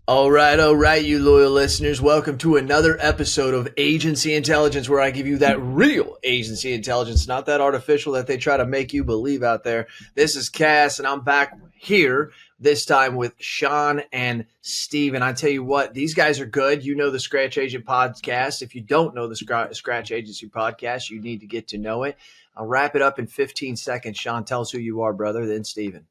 All right, you loyal listeners. Welcome to another episode of Agency Intelligence, where I give you that real agency intelligence, not that artificial that they try to make you believe out there. This is Cass, and I'm back here this time with Shawn and Steve. And I tell you what, these guys are good. You know the Scratch Agent podcast. If you don't know the Scratch Agency podcast, you need to get to know it. I'll wrap it up in 15 seconds. Shawn, tell us who you are, brother, then Steven.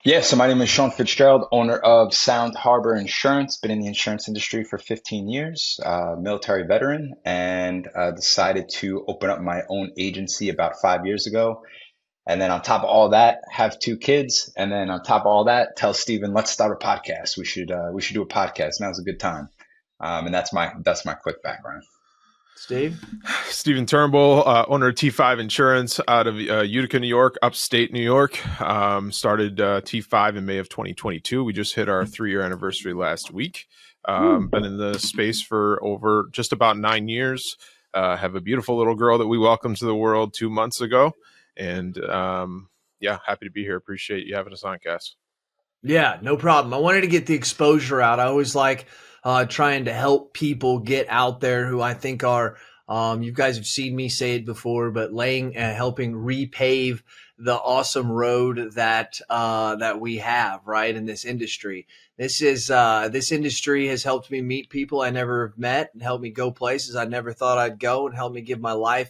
Yeah, so my name is Shawn Fitzgerald, owner of Sound Harbor Insurance. Been in the insurance industry for 15 years, military veteran, and decided to open up my own agency about 5 years ago. And then on top of all that, have two kids. And then on top of all that, tell Steven, let's start a podcast. We should do a podcast. Now's a good time. And that's my quick background. Steve? Steven Turnbull, owner of T5 Insurance out of Utica, New York, upstate New York. Started T5 in May of 2022. We just hit our 3-year anniversary last week. Been in the space for over just about 9 years. Have a beautiful little girl that we welcomed to the world 2 months ago. And happy to be here. Appreciate you having us on, Cass. Yeah, no problem. I wanted to get the exposure out. I always like trying to help people get out there who I think are, you guys have seen me say it before, but helping repave the awesome road that we have, right, in this industry. This industry has helped me meet people I never met and helped me go places I never thought I'd go and helped me give my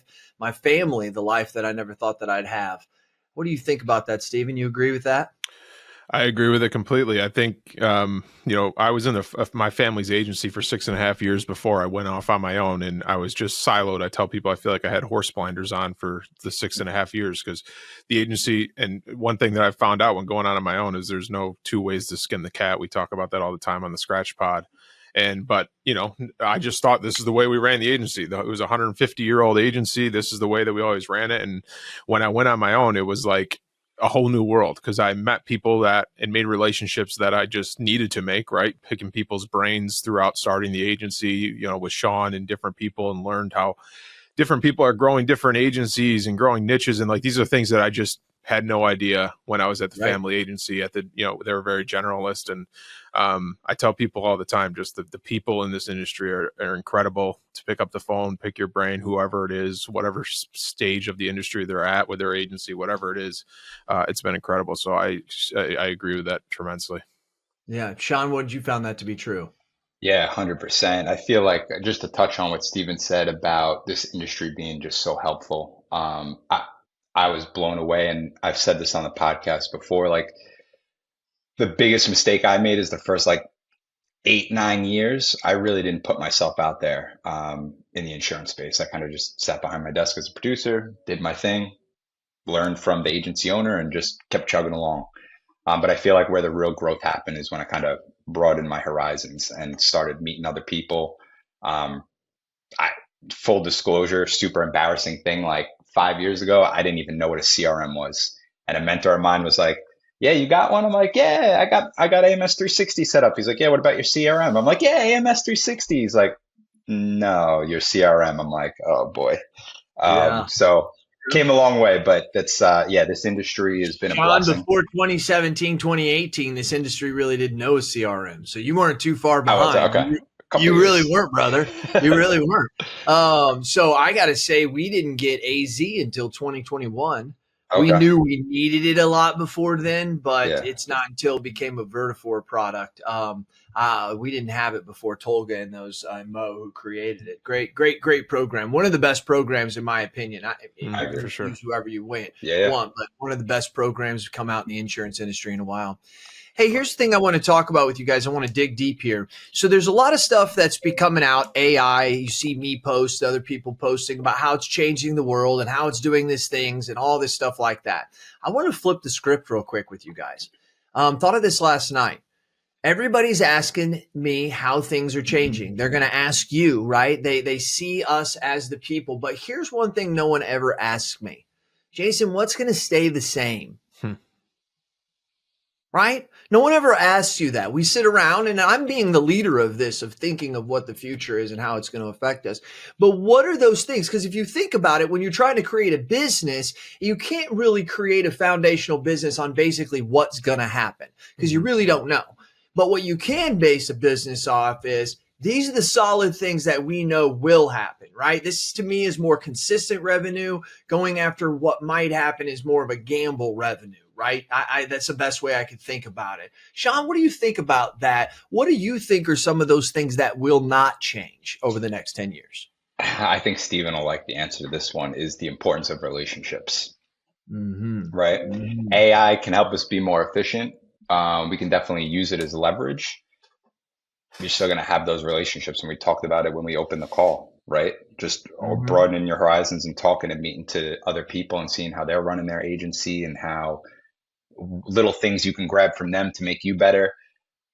family, the life that I never thought that I'd have. What do you think about that, Steven? You agree with that? I agree with it completely. I think, I was in my family's agency for 6.5 years before I went off on my own, and I was just siloed. I tell people I feel like I had horse blinders on for the 6.5 years because the agency, and one thing that I found out when going on my own is there's no two ways to skin the cat. We talk about that all the time on the Scratch Pod. But I just thought this is the way we ran the agency. It was a 150-year-old agency. This is the way that we always ran it. And when I went on my own, it was like a whole new world because I met people and made relationships that I just needed to make, right? Picking people's brains throughout starting the agency, with Shawn and different people, and learned how different people are growing different agencies and growing niches. And like, these are things that I just had no idea when I was at the family agency they were very generalist. And I tell people all the time, just the people in this industry are incredible to pick up the phone, pick your brain, whoever it is, whatever stage of the industry they're at with their agency, whatever it is. It's been incredible. So I agree with that tremendously. Yeah. Shawn, what did you found that to be true? Yeah, 100%. I feel like, just to touch on what Steven said about this industry being just so helpful, I was blown away, and I've said this on the podcast before, like the biggest mistake I made is the first 8-9 years, I really didn't put myself out there in the insurance space. I kind of just sat behind my desk as a producer, did my thing, learned from the agency owner, and just kept chugging along. But I feel like where the real growth happened is when I kind of broadened my horizons and started meeting other people. Full disclosure, super embarrassing thing, 5 years ago, I didn't even know what a CRM was. And a mentor of mine was like, yeah, you got one? I'm like, yeah, I got AMS 360 set up. He's like, yeah, what about your CRM? I'm like, yeah, AMS 360. He's like, no, your CRM. I'm like, oh boy. So came a long way, but that's, this industry has been a blessing. Before 2017, 2018, this industry really didn't know a CRM. So you weren't too far behind. Okay. You really weren't, brother. You really weren't. So I got to say, we didn't get AZ until 2021. Okay. We knew we needed it a lot before then, but it's not until it became a Vertafore product. We didn't have it before Tolga and those Mo who created it. Great program. One of the best programs, in my opinion. I agree, for sure. Use whoever you want, but one of the best programs to come out in the insurance industry in a while. Hey, here's the thing I want to talk about with you guys. I want to dig deep here. So there's a lot of stuff that's coming out, AI. You see me post, other people posting about how it's changing the world and how it's doing these things and all this stuff like that. I want to flip the script real quick with you guys. Thought of this last night. Everybody's asking me how things are changing. They're going to ask you, right? They see us as the people. But here's one thing no one ever asks me. Jason, what's going to stay the same? Right? No one ever asks you that. We sit around, and I'm being the leader of this, of thinking of what the future is and how it's going to affect us. But what are those things? Because if you think about it, when you're trying to create a business, you can't really create a foundational business on basically what's going to happen because you really don't know. But what you can base a business off is these are the solid things that we know will happen, right? This to me is more consistent revenue. Going after what might happen is more of a gamble revenue, right? That's the best way I could think about it. Shawn, what do you think about that? What do you think are some of those things that will not change over the next 10 years? I think Steven will like the answer to this one is the importance of relationships, right? AI can help us be more efficient. We can definitely use it as leverage. You're still going to have those relationships. And we talked about it when we opened the call, right? Just broadening your horizons and talking and meeting to other people and seeing how they're running their agency and how little things you can grab from them to make you better.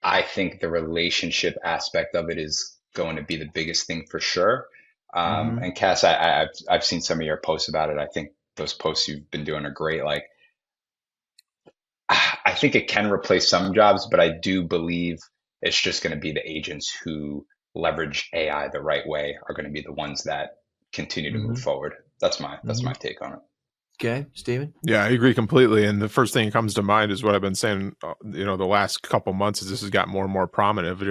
I think the relationship aspect of it is going to be the biggest thing for sure. And Cass, I've seen some of your posts about it. I think those posts you've been doing are great. Like, I think it can replace some jobs, but I do believe it's just going to be the agents who leverage AI the right way are going to be the ones that continue to move forward. That's my take on it. Okay, Steven? Yeah, I agree completely. And the first thing that comes to mind is what I've been saying, the last couple months as this has got more and more prominent.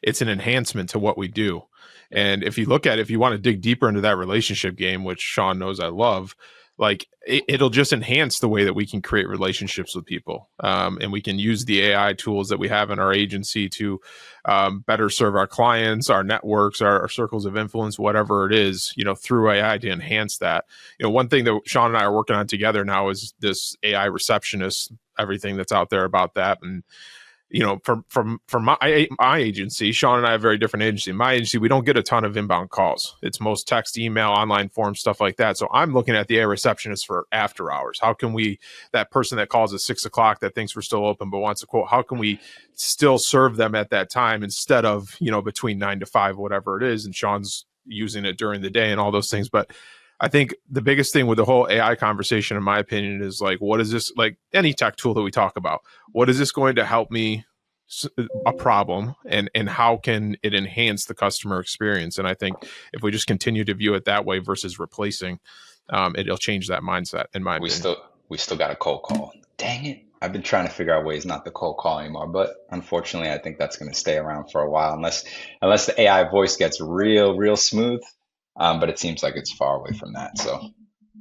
It's an enhancement to what we do. And if you look at it, if you want to dig deeper into that relationship game, which Shawn knows I love, like it'll just enhance the way that we can create relationships with people. And we can use the AI tools that we have in our agency to better serve our clients, our networks, our circles of influence, whatever it is, through AI to enhance that. One thing that Shawn and I are working on together now is this AI receptionist, everything that's out there about that. And from my agency, Shawn and I have a very different agency. My agency, we don't get a ton of inbound calls. It's most text, email, online forms, stuff like that. So I'm looking at the AI receptionist for after hours. How can that person that calls at 6 o'clock that thinks we're still open but wants a quote, how can we still serve them at that time instead of, between 9 to 5, whatever it is. And Shawn's using it during the day and all those things. But I think the biggest thing with the whole AI conversation, in my opinion, is like, what is this, like any tech tool that we talk about, what is this going to help me a problem, and how can it enhance the customer experience? And I think if we just continue to view it that way versus replacing, it'll change that mindset, in my opinion. We still got a cold call. Dang it. I've been trying to figure out ways not to cold call anymore, but unfortunately, I think that's going to stay around for a while unless the AI voice gets real smooth. But it seems like it's far away from that. So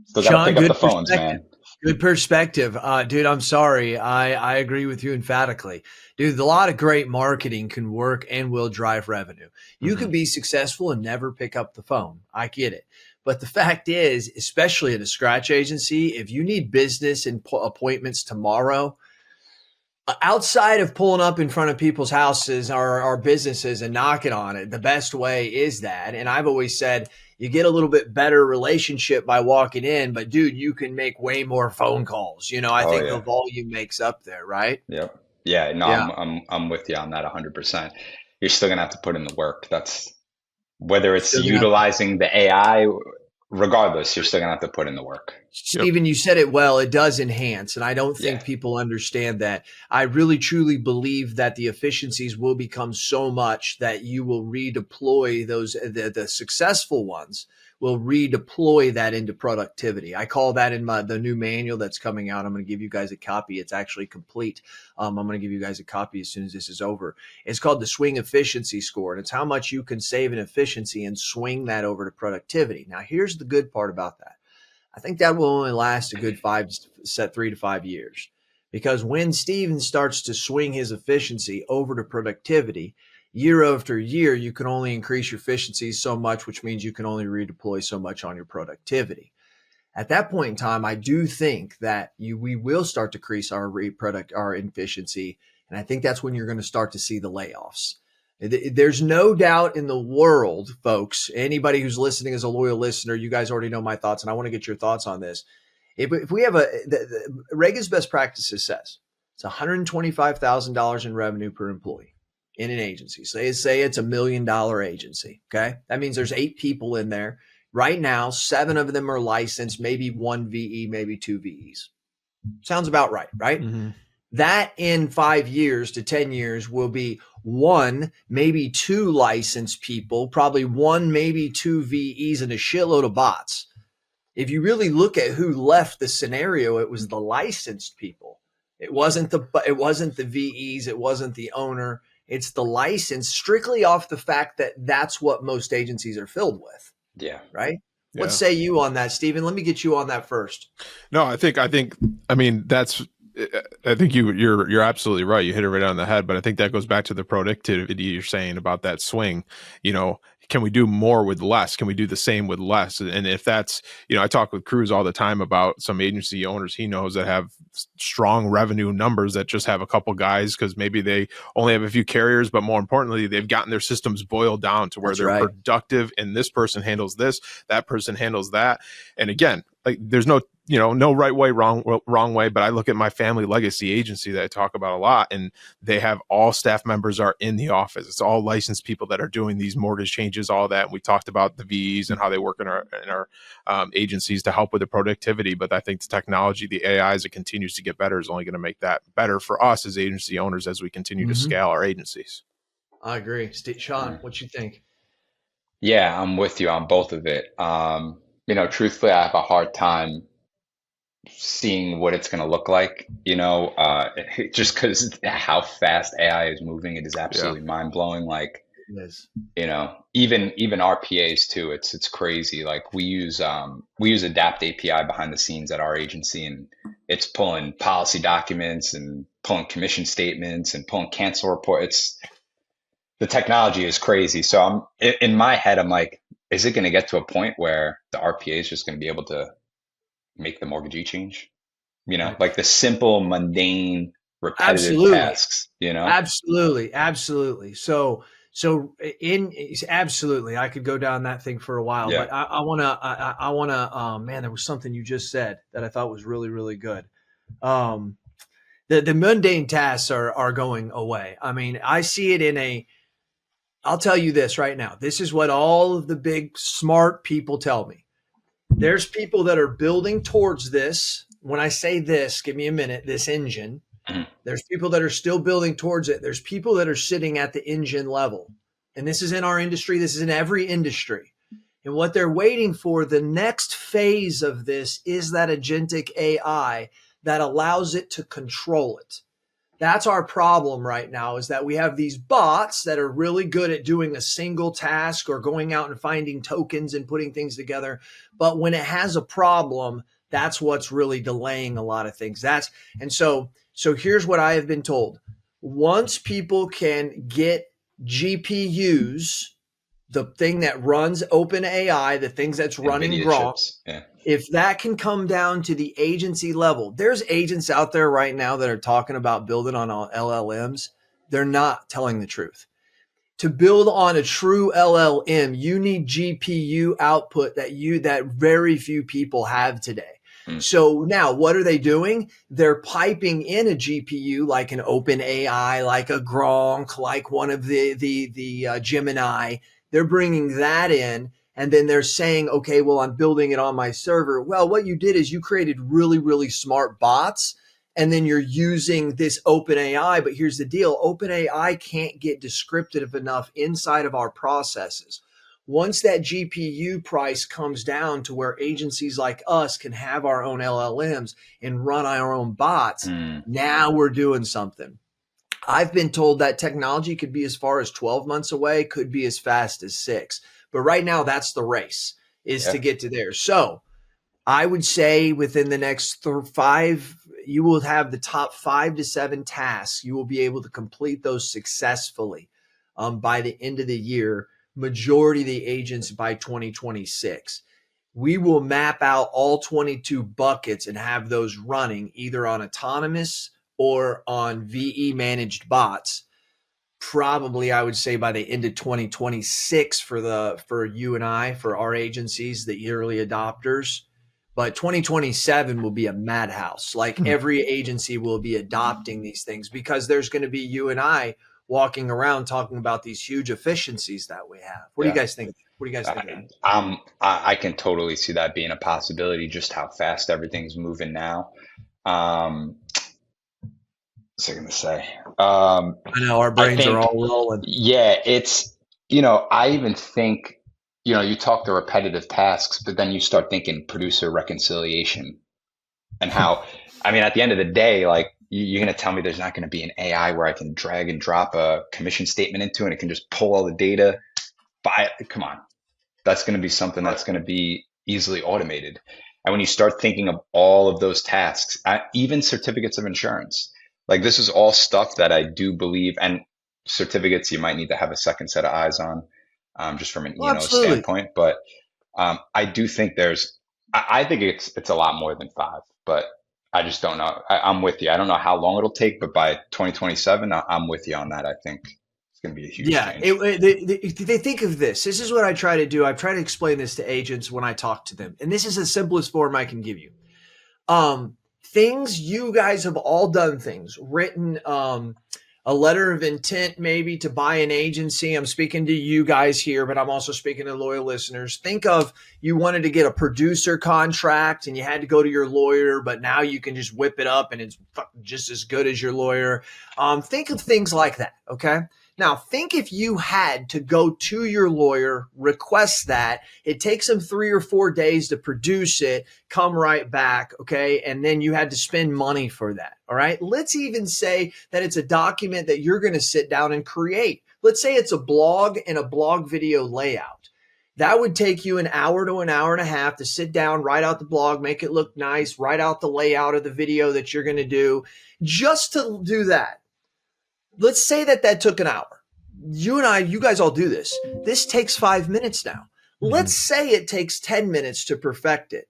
still got to pick up the phones, man. Good perspective. Dude, I'm sorry. I agree with you emphatically. Dude, a lot of great marketing can work and will drive revenue. You can be successful and never pick up the phone. I get it. But the fact is, especially at a scratch agency, if you need business and appointments tomorrow, outside of pulling up in front of people's houses or businesses and knocking on it, the best way is that. And I've always said, you get a little bit better relationship by walking in, but dude, you can make way more phone calls. I think the volume makes up there, right? Yep. Yeah. No, yeah. I'm with you on that 100%. You're still gonna have to put in the work. That's whether it's utilizing the AI, regardless, you're still gonna have to put in the work. Steven, you said it well. It does enhance. And I don't think people understand that. I really, truly believe that the efficiencies will become so much that you will redeploy those, the successful ones will redeploy that into productivity. I call that in the new manual that's coming out. I'm going to give you guys a copy. It's actually complete. I'm going to give you guys a copy as soon as this is over. It's called the swing efficiency score. And it's how much you can save in efficiency and swing that over to productivity. Now, here's the good part about that. I think that will only last a good 3 to 5 years, because when Steven starts to swing his efficiency over to productivity, year after year, you can only increase your efficiency so much, which means you can only redeploy so much on your productivity. At that point in time, I do think that we will start to increase our efficiency. And I think that's when you're going to start to see the layoffs. There's no doubt in the world, folks, anybody who's listening as a loyal listener, you guys already know my thoughts, and I want to get your thoughts on this. If we have the Reagan's best practices says it's $125,000 in revenue per employee in an agency. Say it's $1 million agency. Okay. That means there's 8 people in there right now. 7 of them are licensed, maybe 1 VE, maybe 2 VEs. Sounds about right. Right. Mm-hmm. That in 5 years to 10 years will be 1, maybe 2 licensed people, probably 1, maybe 2 VEs and a shitload of bots. If you really look at who left the scenario, it was the licensed people. It wasn't the VEs. It wasn't the owner. It's the license strictly off the fact that that's what most agencies are filled with. Yeah. Right. Yeah. What say you on that, Stephen? Let me get you on that first. No, I think, I mean, I think you're absolutely right. You hit it right on the head, but I think that goes back to the productivity you're saying about that swing. Can we do more with less? Can we do the same with less? And if that's, I talk with Cruz all the time about some agency owners he knows that have strong revenue numbers that just have a couple guys because maybe they only have a few carriers, but more importantly, they've gotten their systems boiled down to where they're productive, and this person handles this, that person handles that. And again, like there's no right way, wrong way. But I look at my family legacy agency that I talk about a lot, and they have all staff members are in the office. It's all licensed people that are doing these mortgage changes, all that. And we talked about the VEs and how they work in our agencies to help with the productivity. But I think the technology, the AI, as it continues to get better, is only going to make that better for us as agency owners as we continue to scale our agencies. I agree. Shawn, what you think? Yeah, I'm with you on both of it. Truthfully, I have a hard time seeing what it's going to look like, just because how fast AI is moving, it is absolutely mind blowing. Like, even RPAs too. It's crazy. Like we use Adapt API behind the scenes at our agency, and it's pulling policy documents and pulling commission statements and pulling cancel report. The technology is crazy. So in my head, I'm like, is it going to get to a point where the RPA is just going to be able to make the mortgagee change? Like the simple, mundane, repetitive tasks. Absolutely. So absolutely, I could go down that thing for a while, but I want to, man, there was something you just said that I thought was really, really good. The mundane tasks are going away. I mean, I see it I'll tell you this right now. This is what all of the big smart people tell me. There's people that are building towards this. When I say this, give me a minute, this engine. There's people that are still building towards it. There's people that are sitting at the engine level. And this is in our industry. This is in every industry. And what they're waiting for, the next phase of this is that agentic AI that allows it to control it. That's our problem right now, is that we have these bots that are really good at doing a single task or going out and finding tokens and putting things together. But when it has a problem, that's what's really delaying a lot of things. So here's what I have been told. Once people can get GPUs, the thing that runs OpenAI, the things that's running Grok, if that can come down to the agency level, there's agents out there right now that are talking about building on LLMs. They're not telling the truth. To build on a true LLM, you need GPU output that very few people have today. So now what are they doing? They're piping in a GPU like an OpenAI, like a Gronk, like one of the Gemini. They're bringing that in. And then they're saying, okay, well, I'm building it on my server. Well, what you did is you created really, really smart bots, and then you're using this OpenAI. But here's the deal. OpenAI can't get descriptive enough inside of our processes. Once that GPU price comes down to where agencies like us can have our own LLMs and run our own bots, now we're doing something. I've been told that technology could be as far as 12 months away, could be as fast as 6. But right now, that's the race, is to get to there. So I would say within the next 5, you will have the top 5 to 7 tasks. You will be able to complete those successfully by the end of the year. Majority of the agents by 2026. We will map out all 22 buckets and have those running either on autonomous or on VE managed bots. Probably, I would say by the end of 2026 for you and I, for our agencies, the early adopters. But 2027 will be a madhouse. Like every agency will be adopting these things because there's going to be you and I walking around talking about these huge efficiencies that we have. What do you guys think? What do you guys think? I can totally see that being a possibility, just how fast everything's moving now. What's I going to say? I know our brains are all rolling. Yeah, it's, I even think, you talk the repetitive tasks, but then you start thinking producer reconciliation and how, I mean, at the end of the day, like you're going to tell me there's not going to be an AI where I can drag and drop a commission statement into and it can just pull all the data. Come on. That's going to be something that's going to be easily automated. And when you start thinking of all of those tasks, even certificates of insurance, like this is all stuff that I do believe, and certificates you might need to have a second set of eyes on, just from an E&O standpoint. But I do think I think it's a lot more than 5, but I just don't know. I'm with you. I don't know how long it'll take, but by 2027, I'm with you on that. I think it's going to be a huge change. They think of this. This is what I try to do. I try to explain this to agents when I talk to them. And this is the simplest form I can give you. Things you guys have all done things, written a letter of intent maybe to buy an agency. I'm speaking to you guys here, but I'm also speaking to loyal listeners. Think of you wanted to get a producer contract and you had to go to your lawyer, but now you can just whip it up and it's just as good as your lawyer. Think of things like that, okay? Now, think if you had to go to your lawyer, request that. It takes them 3 or 4 days to produce it, come right back, okay? And then you had to spend money for that, all right? Let's even say that it's a document that you're going to sit down and create. Let's say it's a blog and a blog video layout. That would take you an hour to an hour and a half to sit down, write out the blog, make it look nice, write out the layout of the video that you're going to do. Just to do that, let's say that took an hour. You guys all do this. This takes 5 minutes now. Let's say it takes 10 minutes to perfect it.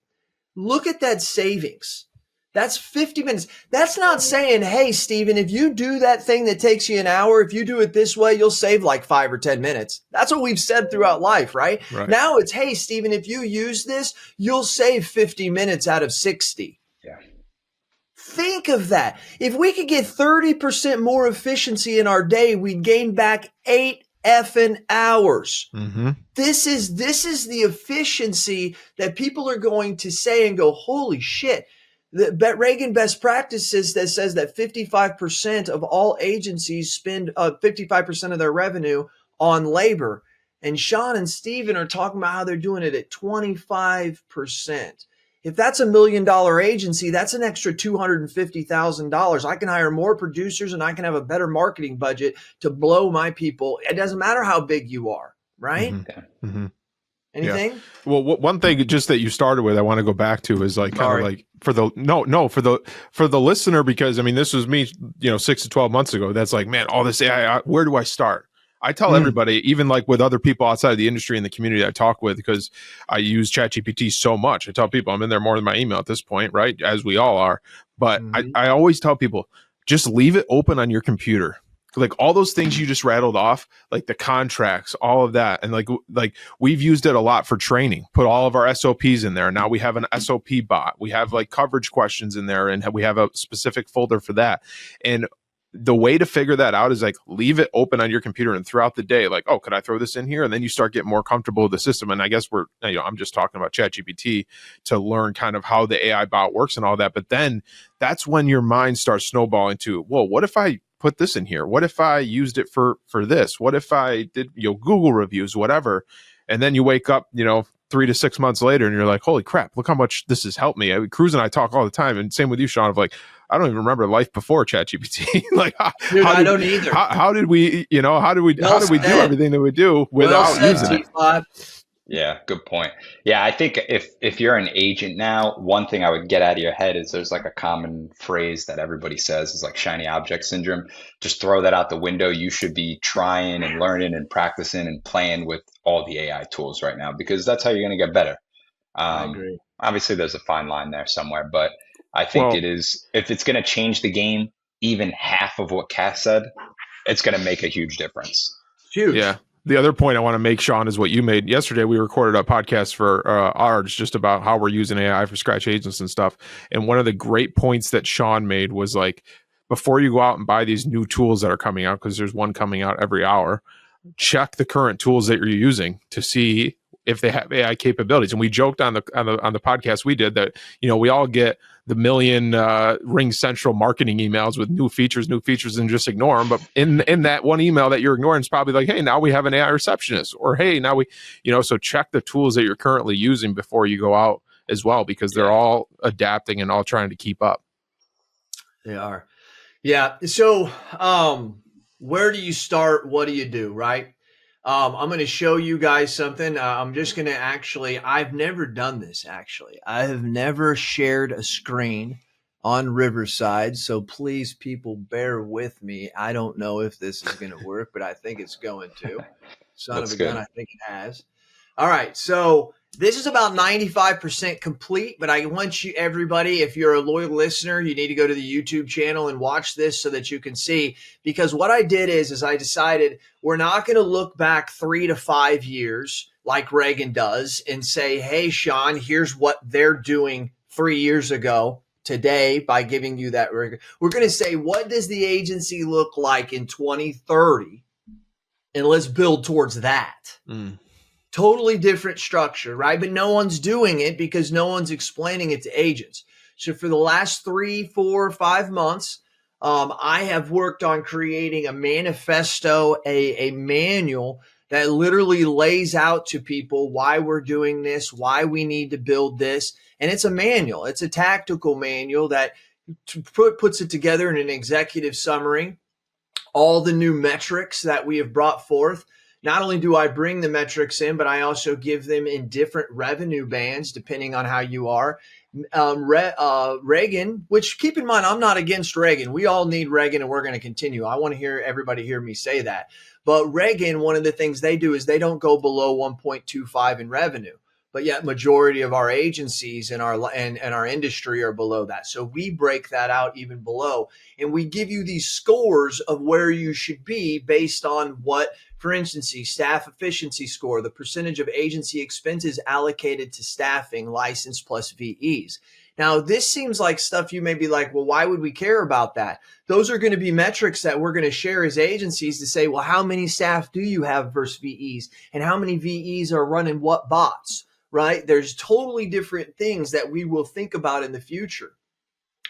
Look at that savings. That's 50 minutes. That's not saying, hey, Steven, if you do that thing that takes you an hour, if you do it this way, you'll save like 5 or 10 minutes. That's what we've said throughout life, right? Now it's, hey, Steven, if you use this, you'll save 50 minutes out of 60. Yeah. Think of that. If we could get 30% more efficiency in our day, we'd gain back 8 effing hours. This is the efficiency that people are going to say and go, holy shit. The Reagan best practices that says that 55% of all agencies spend 55% of their revenue on labor. And Shawn and Steven are talking about how they're doing it at 25%. If that's $1 million agency, that's an extra $250,000. I can hire more producers and I can have a better marketing budget to blow my people. It doesn't matter how big you are, right? Anything? Yeah. Well, one thing just that you started with, I want to go back to is like kind of like for the listener, because I mean, this was me, 6 to 12 months ago. That's like, man, all this AI, where do I start? I tell everybody, even like with other people outside of the industry and the community I talk with, because I use ChatGPT so much. I tell people I'm in there more than my email at this point, right? As we all are. But I always tell people, just leave it open on your computer. Like all those things you just rattled off, like the contracts, all of that. And like we've used it a lot for training, put all of our SOPs in there. Now we have an SOP bot. We have like coverage questions in there and we have a specific folder for that. And the way to figure that out is like leave it open on your computer and throughout the day, like, oh, could I throw this in here? And then you start getting more comfortable with the system. And I guess I'm just talking about ChatGPT to learn kind of how the AI bot works and all that. But then that's when your mind starts snowballing to, well, what if I put this in here? What if I used it for this? What if I did, Google reviews, whatever. And then you wake up, 3 to 6 months later and you're like, holy crap, look how much this has helped me. Cruz and I talk all the time. And same with you, Shawn, of like, I don't even remember life before ChatGPT. Like, I don't either. How did we do everything that we do without using it? Yeah, good point. Yeah, I think if you're an agent now, one thing I would get out of your head is there's like a common phrase that everybody says is like shiny object syndrome. Just throw that out the window. You should be trying and learning and practicing and playing with all the AI tools right now, because that's how you're going to get better. I agree. Obviously, there's a fine line there somewhere, but I think it is, if it's going to change the game, even half of what Cass said, it's going to make a huge difference. Huge. Yeah. The other point I want to make, Shawn, is what you made yesterday. We recorded a podcast for ours just about how we're using AI for scratch agents and stuff. And one of the great points that Shawn made was like, before you go out and buy these new tools that are coming out, because there's one coming out every hour, check the current tools that you're using to see if they have AI capabilities. And we joked on the podcast we did that, we all get the million Ring Central marketing emails with new features, and just ignore them. But in that one email that you're ignoring, it's probably like, hey, now we have an AI receptionist, or hey, now we, so check the tools that you're currently using before you go out as well, because they're all adapting and all trying to keep up. They are. Yeah. So, where do you start? What do you do? Right. I'm going to show you guys something. I'm just going to I've never done this actually. I have never shared a screen on Riverside. So please, people, bear with me. I don't know if this is going to work, but I think it's going to. Son of Looks a gun, good. I think it has. All right. So this is about 95% complete, but I want you, everybody, if you're a loyal listener, you need to go to the YouTube channel and watch this so that you can see. Because what I did is I decided we're not going to look back 3 to 5 years like Reagan does and say, hey, Shawn, here's what they're doing 3 years ago today by giving you that. We're going to say, what does the agency look like in 2030? And let's build towards that. Totally different structure, right? But no one's doing it because no one's explaining it to agents. So for the last 3, 4, 5 months, I have worked on creating a manifesto, a manual that literally lays out to people why we're doing this, why we need to build this. And it's a manual. It's a tactical manual that puts it together in an executive summary, all the new metrics that we have brought forth. Not only do I bring the metrics in, but I also give them in different revenue bands, depending on how you are. Reagan, which keep in mind, I'm not against Reagan. We all need Reagan and we're going to continue. I want to hear everybody hear me say that. But Reagan, one of the things they do is they don't go below 1.25 in revenue. But yet majority of our agencies and our industry are below that. So we break that out even below. And we give you these scores of where you should be based on what, for instance, the staff efficiency score, the percentage of agency expenses allocated to staffing, license plus VEs. Now, this seems like stuff you may be like, well, why would we care about that? Those are going to be metrics that we're going to share as agencies to say, well, how many staff do you have versus VEs? And how many VEs are running what bots? Right? There's totally different things that we will think about in the future.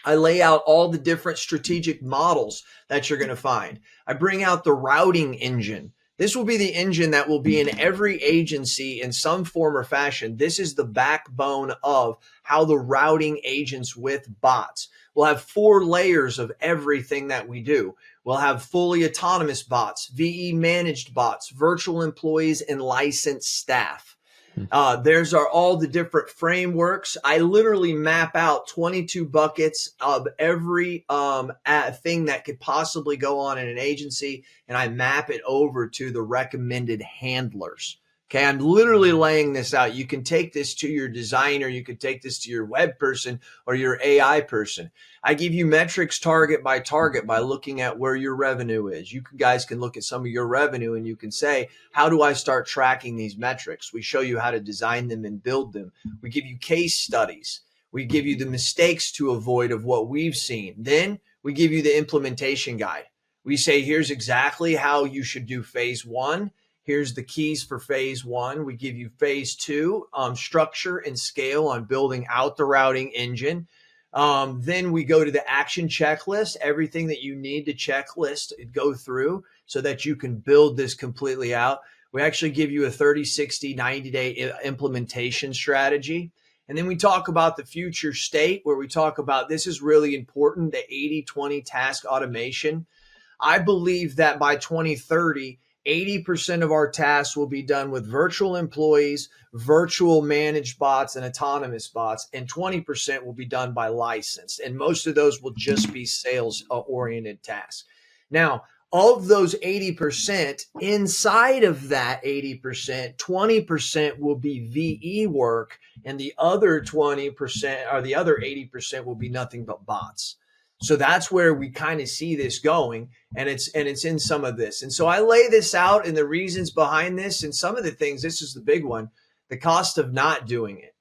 I lay out all the different strategic models that you're going to find. I bring out the routing engine. This will be the engine that will be in every agency in some form or fashion. This is the backbone of how the routing agents with bots. We'll have 4 layers of everything that we do. We'll have fully autonomous bots, VE managed bots, virtual employees, and licensed staff. There's all the different frameworks. I literally map out 22 buckets of every thing that could possibly go on in an agency, and I map it over to the recommended handlers. Okay, I'm literally laying this out. You can take this to your designer, you could take this to your web person or your AI person. I give you metrics target by looking at where your revenue is. You guys can look at some of your revenue and you can say, how do I start tracking these metrics? We show you how to design them and build them. We give you case studies. We give you the mistakes to avoid of what we've seen. Then we give you the implementation guide. We say, here's exactly how you should do phase 1. Here's the keys for phase 1. We give you phase 2, structure and scale on building out the routing engine. Then we go to the action checklist, everything that you need to checklist and go through so that you can build this completely out. We actually give you a 30, 60, 90-day implementation strategy. And then we talk about the future state, where we talk about, this is really important, the 80-20 task automation. I believe that by 2030, 80% of our tasks will be done with virtual employees, virtual managed bots, and autonomous bots, and 20% will be done by licensed. And most of those will just be sales-oriented tasks. Now, of those 80%, inside of that 80%, 20% will be VE work, and the other 20% or the other 80% will be nothing but bots. So that's where we kind of see this going, and it's in some of this. And so I lay this out and the reasons behind this, and some of the things. This is the big one: the cost of not doing it.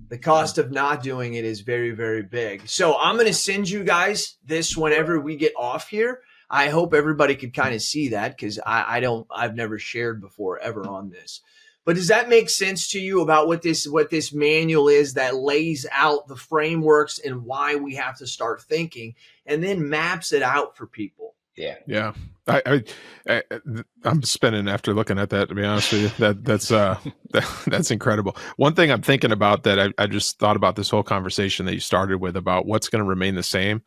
The cost of not doing it is very, very big. So I'm going to send you guys this whenever we get off here. I hope everybody could kind of see that, because I've never shared before ever on this. But does that make sense to you about what this manual is that lays out the frameworks and why we have to start thinking, and then maps it out for people? Yeah. I'm spinning after looking at that, to be honest with you. That's incredible. One thing I'm thinking about that I just thought about this whole conversation that you started with about what's going to remain the same.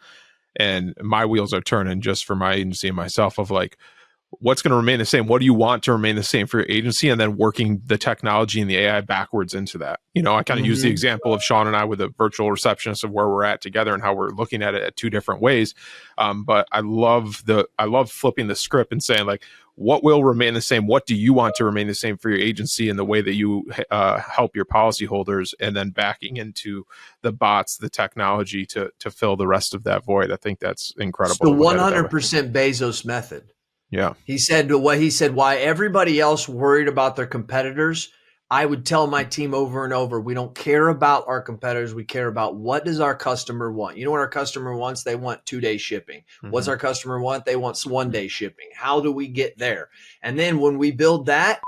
And my wheels are turning just for my agency and myself of like, what's going to remain the same? What do you want to remain the same for your agency? And then working the technology and the AI backwards into that. You know, I kind of use the example of Shawn and I with a virtual receptionist of where we're at together and how we're looking at it at two different ways. But I love flipping the script and saying like, what will remain the same? What do you want to remain the same for your agency and the way that you help your policyholders, and then backing into the bots, the technology to fill the rest of that void. I think that's incredible. It's the 100% Bezos method. Yeah. He said why everybody else worried about their competitors. I would tell my team over and over, we don't care about our competitors. We care about what does our customer want. You know what our customer wants? They want 2-day shipping. What's our customer want? They want 1-day shipping. How do we get there? And then when we build that,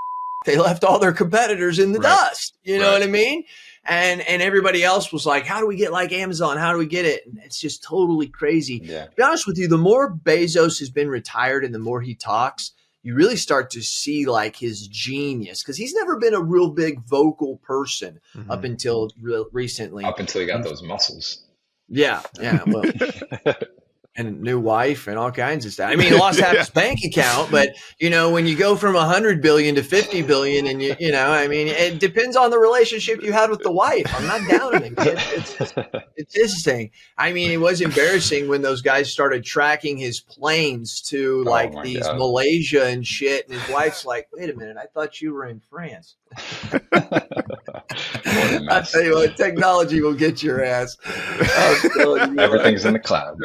they left all their competitors in the dust. You know what I mean? And everybody else was like, how do we get like Amazon? How do we get it? And it's just totally crazy. Yeah. To be honest with you, the more Bezos has been retired and the more he talks, you really start to see like his genius, because he's never been a real big vocal person up until recently. Up until he got those muscles. Yeah. Well, and a new wife and all kinds of stuff. I mean, he lost half his bank account, but you know, when you go from 100 billion to 50 billion, and you know, I mean, it depends on the relationship you had with the wife. I'm not downing it, kid. It's interesting. I mean, it was embarrassing when those guys started tracking his planes to like these God. Malaysia and shit, and his wife's like, "Wait a minute, I thought you were in France." I tell you what, technology will get your ass. Everything's in the cloud.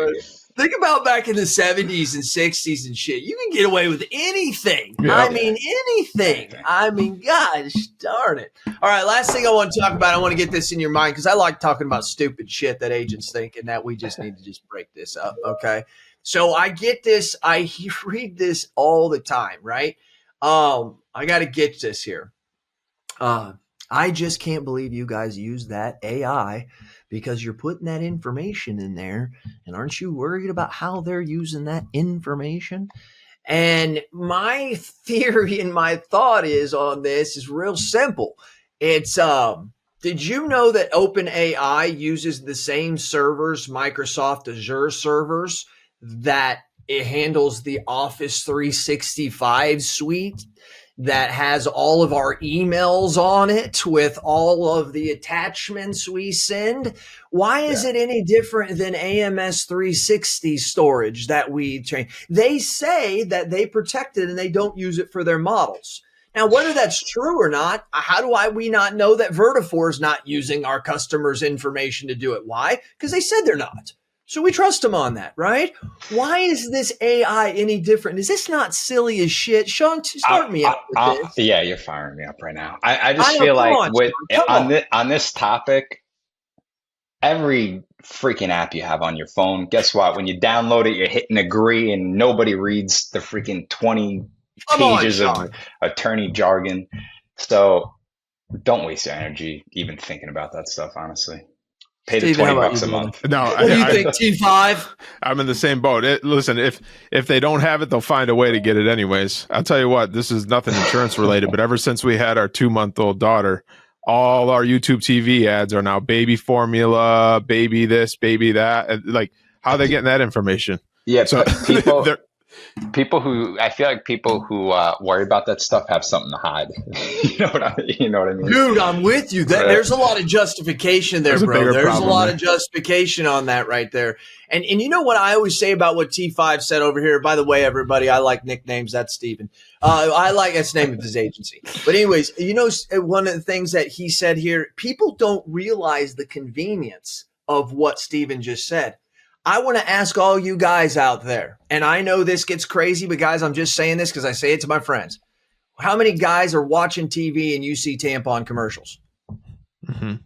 Think about back in the 70s and 60s and shit. You can get away with anything. Yeah. I mean, anything. I mean, gosh darn it. All right, last thing I want to talk about, I want to get this in your mind because I like talking about stupid shit that agents think, and that we just need to just break this up, okay? So I get this. I read this all the time, right? I got to get this here. I just can't believe you guys use that AI because you're putting that information in there. And aren't you worried about how they're using that information? And my theory and my thought is on this is real simple. It's, did you know that OpenAI uses the same servers, Microsoft Azure servers, that it handles the Office 365 suite? That has all of our emails on it with all of the attachments we send? Why is it any different than AMS 360 storage that we train? They say that they protect it and they don't use it for their models. Now, whether that's true or not, how do we not know that Vertafore is not using our customers' information to do it? Why? Because they said they're not. So we trust them on that, right? Why is this AI any different? Is this not silly as shit? Shawn, start me up with this. Yeah, you're firing me up right now. I just feel like on this topic, every freaking app you have on your phone, guess what? When you download it, you're hitting agree and nobody reads the freaking 20 pages of attorney jargon. So don't waste your energy even thinking about that stuff, honestly. Pay the $20 a month. No, what do you think, T5? I'm in the same boat. Listen, if they don't have it, they'll find a way to get it anyways. I'll tell you what, this is nothing insurance related, but ever since we had our 2-month-old daughter, all our YouTube TV ads are now baby formula, baby this, baby that. And like, how are they getting that information? Yeah, so people who worry about that stuff have something to hide. You know what I mean? Dude, I'm with you. There's a lot of justification there, bro. There's a lot of justification on that right there. And you know what I always say about what T5 said over here? By the way, everybody, I like nicknames. That's Steven. That's the name of his agency. But anyways, you know, one of the things that he said here, people don't realize the convenience of what Steven just said. I want to ask all you guys out there, and I know this gets crazy, but guys, I'm just saying this because I say it to my friends. How many guys are watching TV and you see tampon commercials? Mm-hmm.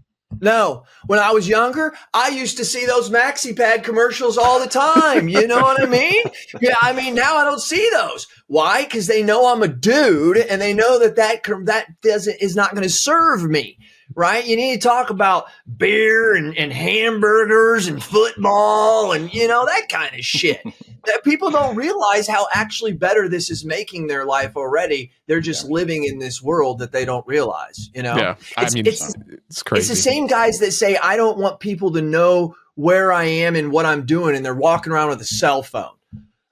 No. When I was younger, I used to see those maxi pad commercials all the time. You know what I mean? Yeah, I mean, now I don't see those. Why? Because they know I'm a dude, and they know that is not going to serve me. Right? You need to talk about beer and hamburgers and football and, you know, that kind of shit. That people don't realize how actually better this is making their life already. They're just living in this world that they don't realize, you know? Yeah. It's crazy. It's the same guys that say, I don't want people to know where I am and what I'm doing, and they're walking around with a cell phone.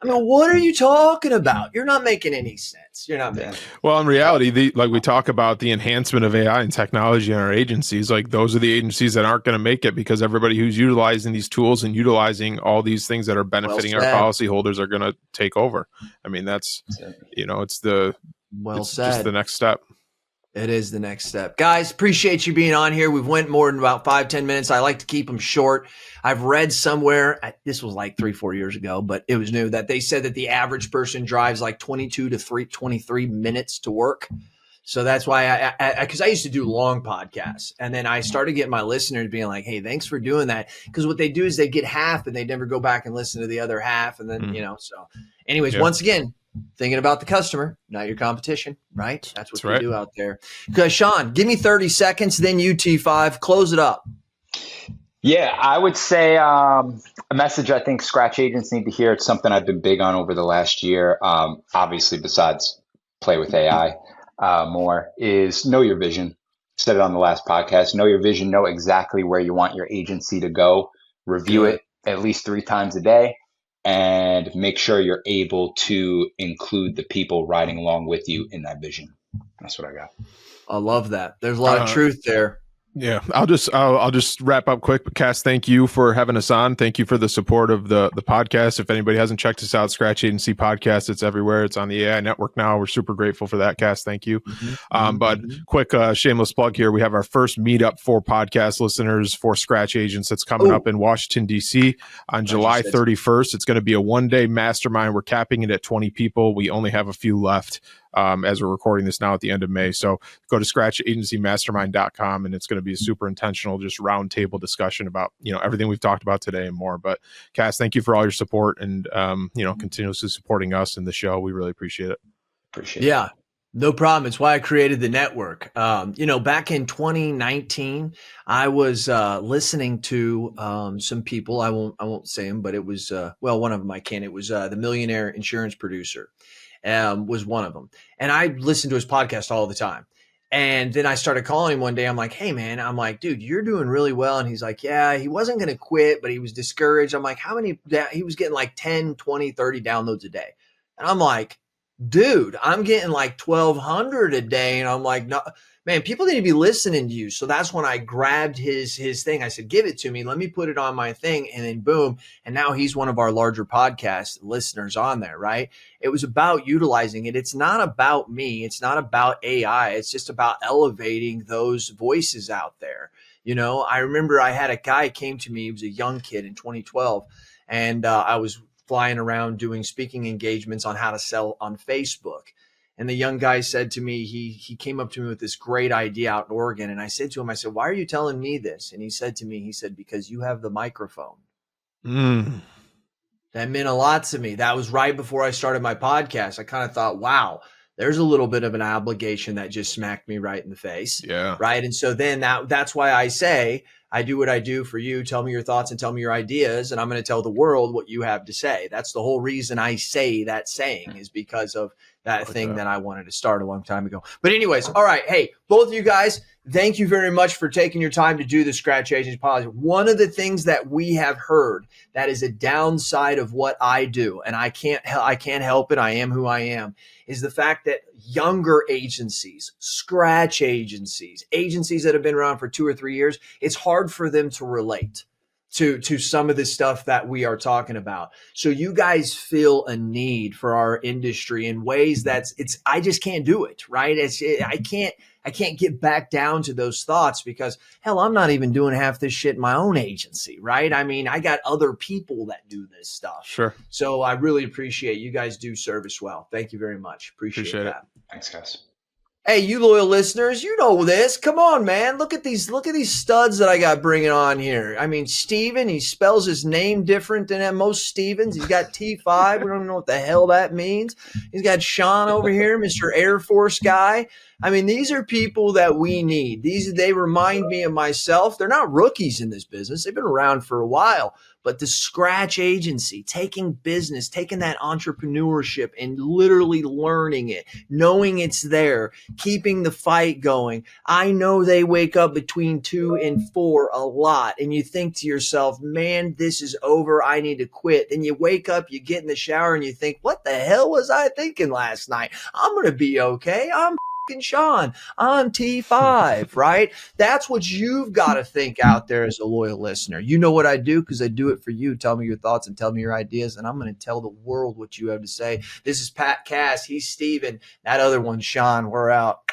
I mean, what are you talking about? You're not making any sense. You're not making. Well, in reality, like we talk about the enhancement of AI and technology in our agencies, like those are the agencies that aren't going to make it, because everybody who's utilizing these tools and utilizing all these things that are benefiting our policyholders are going to take over. I mean, that's, it's just the next step. It is the next step. Guys, appreciate you being on here. We've went more than about 5-10 minutes. I like to keep them short. I've read somewhere, this was like 3-4 years ago, but it was new, that they said that the average person drives like 22 to 23 minutes to work. So that's why because I used to do long podcasts, and then I started getting my listeners being like, hey, thanks for doing that. Because what they do is they get half and they never go back and listen to the other half. And then, so anyways, once again, thinking about the customer, not your competition, right? That's what we do out there. Because Shawn, give me 30 seconds, then you T5, close it up. Yeah, I would say a message I think scratch agents need to hear. It's something I've been big on over the last year. Obviously, besides play with AI more, is know your vision. Said it on the last podcast. Know your vision. Know exactly where you want your agency to go. Review it at least 3 times a day. And make sure you're able to include the people riding along with you in that vision. That's what I got. I love that. There's a lot of truth there. Yeah, I'll just wrap up quick. But Cass, thank you for having us on. Thank you for the support of the podcast. If anybody hasn't checked us out, Scratch Agency Podcast, it's everywhere. It's on the AI Network now. We're super grateful for that, Cass. Thank you. But quick shameless plug here. We have our first meetup for podcast listeners for Scratch Agents that's coming up in Washington, D.C. on July 31st. It's going to be a one-day mastermind. We're capping it at 20 people. We only have a few left as we're recording this now at the end of May. So go to scratchagencymastermind.com, and it's going to be a super intentional, just roundtable discussion about, everything we've talked about today and more. But Cass, thank you for all your support and, continuously supporting us in the show. We really appreciate it. Appreciate it. Yeah, no problem. It's why I created the network. Back in 2019, I was listening to some people. I won't say them, but it was, one of them I can. It was the Millionaire Insurance Producer. Was one of them. And I listened to his podcast all the time. And then I started calling him one day. I'm like, hey, man, I'm like, dude, you're doing really well. And he's like, yeah, he wasn't going to quit, but he was discouraged. I'm like, how many? He was getting like 10, 20, 30 downloads a day. And I'm like, dude, I'm getting like 1,200 a day. And I'm like, no, man, people need to be listening to you. So that's when I grabbed his thing. I said, give it to me. Let me put it on my thing. And then boom. And now he's one of our larger podcast listeners on there, right? It was about utilizing it. It's not about me. It's not about AI. It's just about elevating those voices out there. I remember I had a guy came to me. He was a young kid in 2012. And I was flying around doing speaking engagements on how to sell on Facebook. And the young guy said to me, he came up to me with this great idea out in Oregon. And I said to him, why are you telling me this? And he said to me, because you have the microphone. That meant a lot to me. That was right before I started my podcast. I kind of thought, wow, there's a little bit of an obligation that just smacked me right in the face. Yeah. Right. And so then that's why I say, I do what I do for you. Tell me your thoughts and tell me your ideas. And I'm going to tell the world what you have to say. That's the whole reason I say that saying, is because of that thing that I wanted to start a long time ago. But anyways, all right. Hey, both of you guys, thank you very much for taking your time to do the Scratch Agents policy. One of the things that we have heard that is a downside of what I do, and I can't help it, I am who I am, is the fact that younger agencies, scratch agencies that have been around for 2 or 3 years, it's hard for them to relate to some of the stuff that we are talking about. So you guys feel a need for our industry in ways I just can't do it, right? I can't get back down to those thoughts because, hell, I'm not even doing half this shit in my own agency, right? I mean, I got other people that do this stuff. Sure. So I really appreciate you guys do service well. Thank you very much. Appreciate that. It. Thanks, guys. Hey, you loyal listeners, you know this. Come on, man. Look at these studs that I got bringing on here. I mean, Steven, he spells his name different than most Stevens. He's got T5. We don't even know what the hell that means. He's got Shawn over here, Mr. Air Force guy. I mean, these are people that we need. They remind me of myself. They're not rookies in this business. They've been around for a while, But the scratch agency, taking business, taking that entrepreneurship and literally learning it, knowing it's there, keeping the fight going. I know they wake up between 2 and 4 a lot, and you think to yourself, man, this is over. I need to quit. Then you wake up, you get in the shower, and you think, what the hell was I thinking last night? I'm going to be okay. I'm Shawn. I'm T5, right? That's what you've got to think out there as a loyal listener. You know what I do because I do it for you. Tell me your thoughts and tell me your ideas, and I'm going to tell the world what you have to say. This is Pat Cass. He's Steven. That other one's Shawn. We're out.